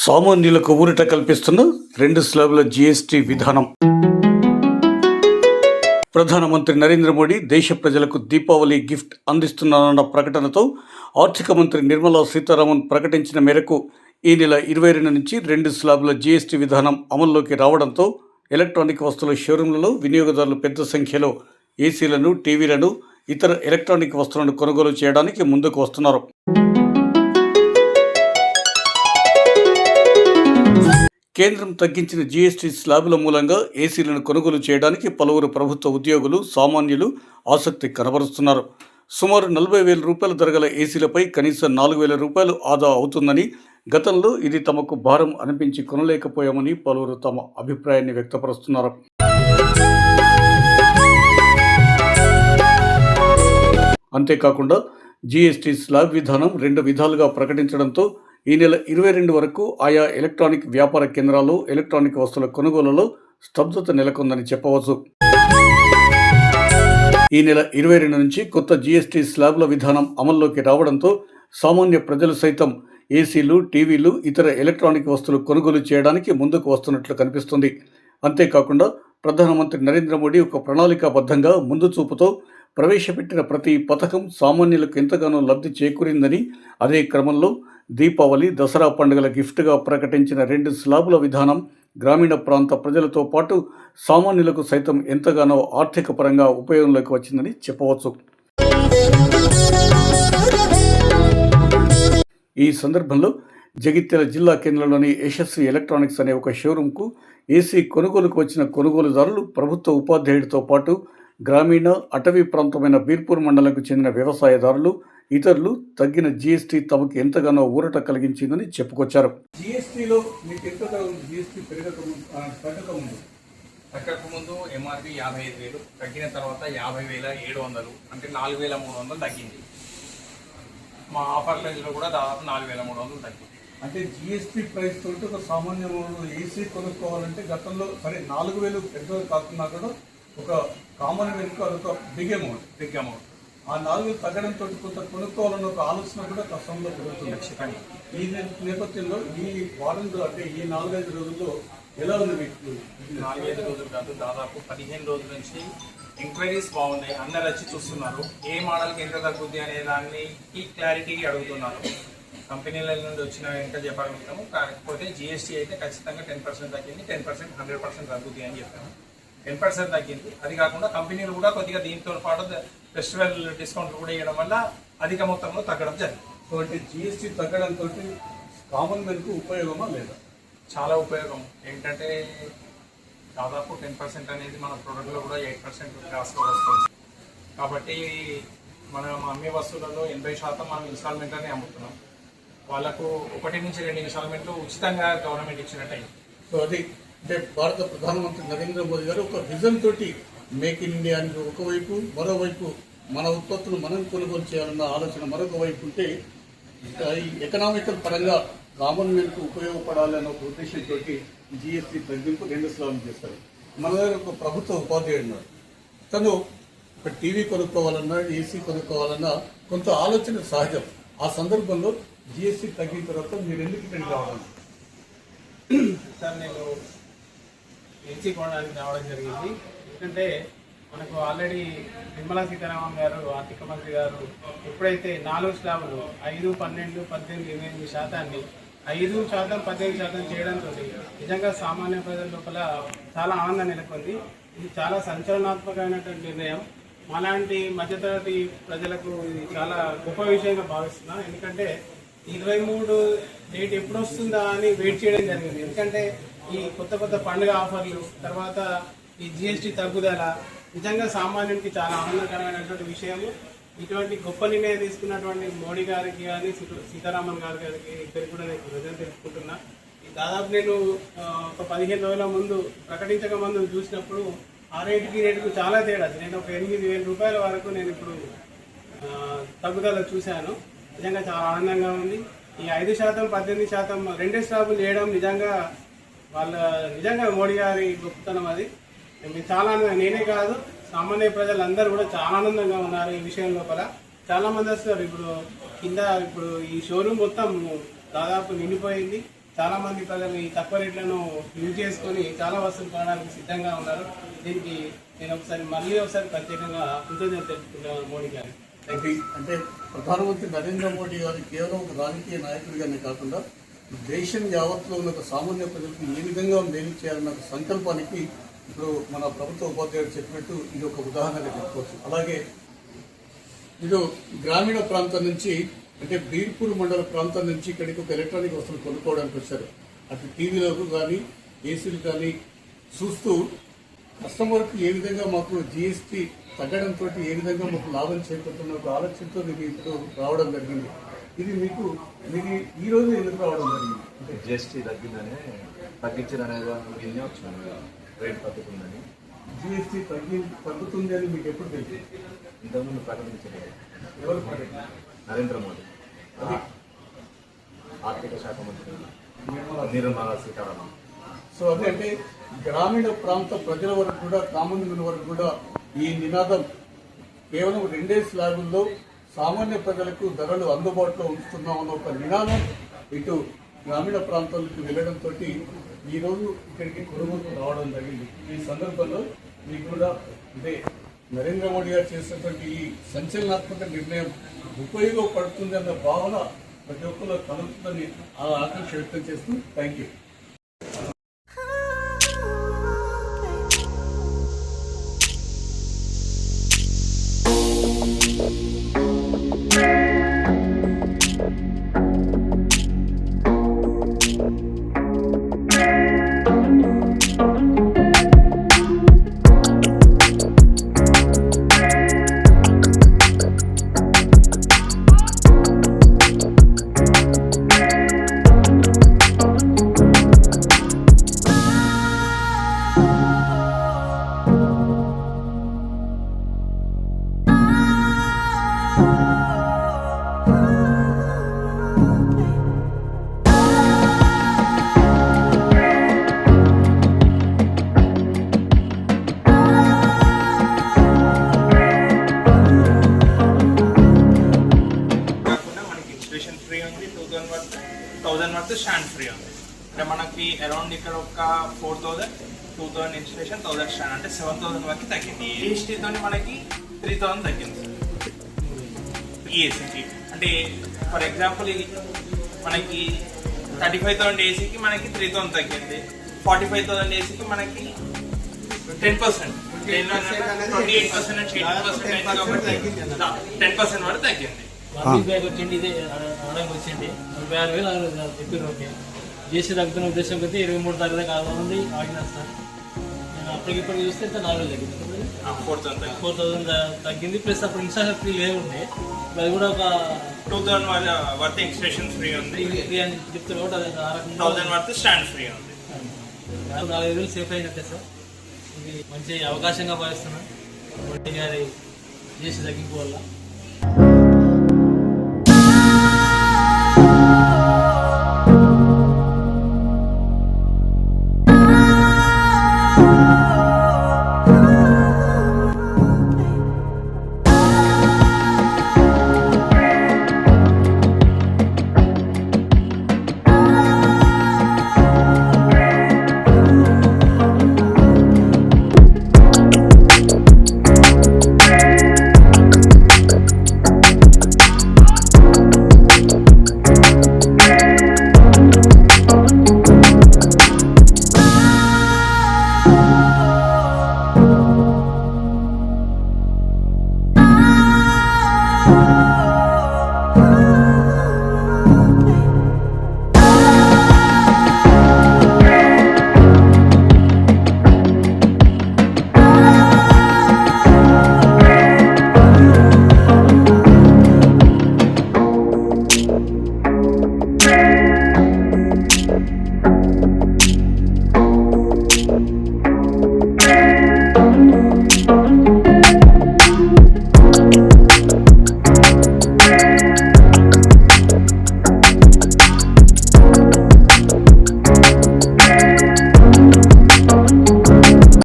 సామాన్యులకు ఊరట కల్పిస్తున్న 2 స్లాబ్ల జీఎస్టీ విధానం. ప్రధానమంత్రి నరేంద్ర మోడీ దేశ ప్రజలకు దీపావళి గిఫ్ట్ అందిస్తున్నారన్న ప్రకటనతో ఆర్థిక మంత్రి నిర్మలా సీతారామన్ ప్రకటించిన మేరకు ఈ నెల 22 నుంచి 2 స్లాబ్ల జీఎస్టీ విధానం అమల్లోకి రావడంతో ఎలక్ట్రానిక్ వస్తువుల షోరూంలలో వినియోగదారులు పెద్ద సంఖ్యలో ఏసీలను, టీవీలను, ఇతర ఎలక్ట్రానిక్ వస్తువులను కొనుగోలు చేయడానికి ముందుకు వస్తున్నారు. కేంద్రం తగ్గించిన జీఎస్టీ స్లాబుల మూలంగా ఏసీలను కొనుగోలు చేయడానికి పలువురు ప్రభుత్వ ఉద్యోగులు, సామాన్యులు ఆసక్తి కనబరుస్తున్నారు. సుమారు 40,000 రూపాయల ధర గల ఏసీలపై కనీసం 4,000 రూపాయలు ఆదా అవుతుందని, గతంలో ఇది తమకు భారం అనిపించి కొనలేకపోయామని పలువురు తమ అభిప్రాయాన్ని వ్యక్తపరుస్తున్నారు. అంతేకాకుండా జీఎస్టీ స్లాబ్ విధానం 2 విధాలుగా ప్రకటించడంతో ఈ నెల 22 వరకు ఆయా ఎలక్ట్రానిక్ వ్యాపార కేంద్రాల్లో ఎలక్ట్రానిక్ వస్తువుల కొనుగోలులో స్తబ్దత నెలకొందని చెప్పవచ్చు. ఈ నెల 22 నుంచి కొత్త జీఎస్టీ స్లాబ్ల విధానం అమల్లోకి రావడంతో సామాన్య ప్రజలు సైతం ఏసీలు, టీవీలు, ఇతర ఎలక్ట్రానిక్ వస్తువులు కొనుగోలు చేయడానికి ముందుకు వస్తున్నట్లు కనిపిస్తుంది. అంతేకాకుండా ప్రధానమంత్రి నరేంద్ర మోడీ ఒక ప్రణాళికాబద్ధంగా ముందు చూపుతో ప్రవేశపెట్టిన ప్రతి పథకం సామాన్యులకు ఎంతగానో లబ్ధి చేకూరిందని, అదే క్రమంలో దీపావళి, దసరా పండుగల గిఫ్ట్గా ప్రకటించిన 2 స్లాబుల విధానం గ్రామీణ ప్రాంత ప్రజలతో పాటు సామాన్యులకు సైతం ఎంతగానో ఆర్థిక పరంగా ఉపయోగంలోకి వచ్చిందని చెప్పవచ్చు. ఈ సందర్భంలో జగిత్యాల జిల్లా కేంద్రంలోని యశస్వి ఎలక్ట్రానిక్స్ అనే ఒక షోరూంకు ఏసీ కొనుగోలుకు వచ్చిన కొనుగోలుదారులు ప్రభుత్వ ఉపాధ్యాయుడితో పాటు గ్రామీణ, అటవీ ప్రాంతమైన బీర్పూర్ మండలంకు చెందిన వ్యవసాయదారులు, ఇతరులు తగ్గిన జీఎస్టీ తమకు ఎంతగానో ఊరట కలిగించిందని చెప్పుకొచ్చారు. జీఎస్టీలో మీకు ఎంతగా జీఎస్టీ తగ్గకముందు ఎంఆర్పి 55,000, తగ్గిన తర్వాత 50,700, అంటే 4,300 తగ్గింది. మా ఆఫర్ ప్రైస్లో కూడా దాదాపు 4,300 తగ్గింది. అంటే జీఎస్టీ ప్రైస్ తోటి ఒక సామాన్య ఏసీ కొనుక్కోవాలంటే గతంలో సరే 4,000 పెద్దది కాకుండా కూడా ఒక కామన్ వెనుక అదొక బిగ్ అమౌంట్. ఆ 4,000 తగ్గడంతో కొంత కొనుక్కోవాలన్న ఒక ఆలోచన కూడా కష్టంలో పెరుగుతుంది. ఖచ్చితంగా ఈ నేపథ్యంలో ఈ వారంలో అంటే ఈ 4-5 రోజుల్లో ఎలా ఉంది మీకు? 4-5 రోజులు కాదు, దాదాపు 15 రోజుల నుంచి ఎంక్వైరీస్ బాగున్నాయి. అందరు వచ్చి చూస్తున్నారు ఏ మోడల్కి ఎంత తగ్గుద్ది అనే దాన్ని ఈ క్లారిటీకి అడుగుతున్నారు. కంపెనీల నుండి వచ్చిన ఎంత చెప్పగలుగుతాము. కాకపోతే జీఎస్టీ అయితే ఖచ్చితంగా 10% తగ్గింది, 10% 100% తగ్గుద్ది అని చెప్పాము. 10% తగ్గింది. అది కాకుండా కంపెనీలు కూడా కొద్దిగా దీంతో పాటు ఫెస్టివల్ డిస్కౌంట్లు కూడా ఇవ్వడం వల్ల అధిక మొత్తంలో తగ్గడం జరిగింది. కాబట్టి జీఎస్టీ తగ్గడంతో కామన్ మ్యాన్కు ఉపయోగమా లేదా? చాలా ఉపయోగం. ఏంటంటే దాదాపు 10% అనేది మన ప్రోడక్ట్లో కూడా 8% కాస్ట్లో వస్తుంది. కాబట్టి మనం అమ్మే వస్తువులలో 80% మనం ఇన్స్టాల్మెంట్లోనే అమ్ముతున్నాం. వాళ్ళకు 1 నుంచి 2 ఇన్స్టాల్మెంట్లు ఉచితంగా గవర్నమెంట్ ఇచ్చినట్టు. సో అది అంటే భారత ప్రధానమంత్రి నరేంద్ర మోదీ గారు ఒక విజన్ తోటి మేక్ ఇన్ ఇండియా అని ఒకవైపు, మరోవైపు మన ఉత్పత్తులు మనం కొనుగోలు చేయాలన్న ఆలోచన మరొక వైపు ఉంటే ఈ ఎకనామికల్ పరంగా కామన్ మ్యాన్కు ఉపయోగపడాలి అన్న ఒక ఉద్దేశంతో జీఎస్టీ తగ్గింపు 2 స్లాబ్లు చేస్తారు. మన దగ్గర ఒక ప్రభుత్వ ఉపాధ్యాయుడు ఉన్నాడు. తను ఒక టీవీ కొనుక్కోవాలన్నా, ఏసీ కొనుక్కోవాలన్నా కొంత ఆలోచన సహజం. ఆ సందర్భంలో జీఎస్టీ తగ్గిన తర్వాత మీరు ఎందుకు ఇక్కడికి రావడం? సార్, నేను ఏసీ కొనడానికి రావడం జరిగింది. ఎందుకంటే మనకు ఆల్రెడీ నిర్మలా సీతారామన్ గారు, ఆర్థిక మంత్రి గారు ఎప్పుడైతే 4 స్లాబులు 5, 12, 18, 28% 5%, 18% చేయడంతో నిజంగా సామాన్య ప్రజల లోపల చాలా ఆనందం నెలకొంది. ఇది చాలా సంచలనాత్మకమైనటువంటి నిర్ణయం. అలాంటి మధ్యతరగతి ప్రజలకు ఇది చాలా గొప్ప విషయంగా భావిస్తున్నాను. ఎందుకంటే 23 డేట్ ఎప్పుడు వస్తుందా అని వెయిట్ చేయడం జరిగింది. ఎందుకంటే ఈ కొత్త పండుగ ఆఫర్లు, తర్వాత ఈ జీఎస్టీ తగ్గుదల నిజంగా సామాన్యునికి చాలా ఆనందకరమైనటువంటి విషయము. ఇటువంటి గొప్ప నిర్ణయం తీసుకున్నటువంటి మోడీ గారికి కానీ, సీతారామన్ గారికి ఇద్దరికి కూడా నేను ప్రజలు తెలుసుకుంటున్నా. దాదాపు నేను ఒక 15 రోజుల ముందు ప్రకటించక ముందు చూసినప్పుడు ఆ రేటుకు చాలా తేడా. నేను ఒక 8,000 రూపాయల వరకు నేను ఇప్పుడు తగ్గుదల చూశాను. నిజంగా చాలా ఆనందంగా ఉంది. ఈ 5%, 18% 2 స్లాబులు చేయడం నిజంగా మోడీ గారి గొప్పతనం. అది చాలా నేనే కాదు, సామాన్య ప్రజలందరూ కూడా చాలా ఆనందంగా ఉన్నారు ఈ విషయం లోపల. చాలా మంది వస్తారు. ఇప్పుడు ఈ షోరూమ్ మొత్తం దాదాపు నిండిపోయింది. చాలా మంది ప్రజలు ఈ తక్కువ రేట్లను యూజ్ చేసుకొని చాలా వస్తువులు కొనడానికి సిద్ధంగా ఉన్నారు. దీనికి నేను మళ్ళీ ఒకసారి ప్రత్యేకంగా కృతజ్ఞతలు తెలుపుతున్నాను మోడీ గారికి. అంటే ప్రధానమంత్రి నరేంద్ర మోడీ గారు కేవలం ఒక రాజకీయ నాయకుడిగానే కాకుండా దేశం యావత్లో ఉన్న ఒక సామాన్య ప్రజలకు ఏ విధంగా మేలు చేయాలన్న ఒక సంకల్పానికి ఇప్పుడు మన ప్రభుత్వ ఉపాధ్యాయుడు చెప్పినట్టు ఇది ఒక ఉదాహరణగా చెప్పుకోవచ్చు. అలాగే ఇది గ్రామీణ ప్రాంతం నుంచి అంటే బీర్పూర్ మండల ప్రాంతం నుంచి ఇక్కడికి ఒక ఎలక్ట్రానిక్ వస్తువులు కొనుక్కోవడానికి వచ్చారు. అటు టీవీలకు కానీ ఏసీలు కానీ చూస్తూ కస్టమర్కి ఏ విధంగా మాకు జిఎస్టీ తగ్గడంతో ఏ విధంగా మాకు లాభం చేకూరుతున్న ఒక ఆలోచనతో మీకు ఇప్పుడు రావడం జరిగింది. ఇది మీకు ఈ రోజు ఎందుకు రావడం జరిగింది? అంటే జిఎస్టీ తగ్గించదనేది వచ్చింది, రేట్ తగ్గుతుందని. జిఎస్టీ తగ్గుతుంది అని మీకు ఎప్పుడు తెలియదు? ఇంతకుముందు ప్రకటించలేదు. ఎవరు ప్రకటన? నరేంద్ర మోడీ, ఆర్థిక శాఖ మంత్రి నిర్మలా సీతారామన్. సో అదే అంటే గ్రామీణ ప్రాంత ప్రజల వరకు కూడా కామన్ మ్యాన్ వరకు కూడా ఈ నినాదం కేవలం 2 స్లాబుల్లో సామాన్య ప్రజలకు ధరలు అందుబాటులో ఉంచుతున్నామన్న ఒక నినాదం ఇటు గ్రామీణ ప్రాంతాలకు వెళ్ళడంతో ఈరోజు ఇక్కడికి కొనుగోలు రావడం జరిగింది. ఈ సందర్భంలో మీకు కూడా ఇదే నరేంద్ర మోడీ గారు చేసినటువంటి ఈ సంచలనాత్మక నిర్ణయం ఉపయోగపడుతుంది అన్న భావన ప్రతి ఒక్కరు కలుగుతుందని ఆకాంక్ష వ్యక్తం చేస్తూ థ్యాంక్ యూ. ఫ్రీ ఉంది, 1000 వర్త్ స్టాండ్ ఫ్రీ ఉంది. అంటే మనకి అరౌండ్ ఇక్కడ ఒక 4000, 2000 ఇన్స్టలేషన్, 1000 స్టాండ్ అంటే 7000 వరకు తగ్గింది. జిఎస్టీతో మనకి 3000 తగ్గింది ఏసీకి. అంటే ఫర్ ఎగ్జాంపుల్ ఇది మనకి 35,000 ఏసీకి మనకి 3000 తగ్గింది. 45,000 ఏసీకి మనకి 10%, 28% నుంచి 10% వరకు తగ్గింది. బ్యాగ్ వచ్చింది, ఇదే అనడానికి వచ్చింది 56,000 చెప్పారు. ఓకే, జిఎస్టీ తగ్గుతున్న ఉద్దేశం కొద్దీ 23 తారీఖు కావాలి ఆగినా సార్. నేను అప్పటికిప్పటికి చూస్తే 4,000 తగ్గింది, 4,000 తగ్గింది. ప్లస్ అప్పుడు ఇన్స్టాల్ ఫ్రీ లేవుండే, అది కూడా ఒక 2000 వర్త్ ఇన్స్టలేషన్ ఫ్రీ ఉంది, ఫ్రీ అని చెప్తున్నారు. అది 1000 వర్త్ స్టాండ్ ఫ్రీ ఉంది. 4,000 సేఫ్ అయినట్టే సార్. ఇది మంచి అవకాశంగా భావిస్తున్నాను మోడీ గారి జిఎస్టీ తగ్గింపు వల్ల.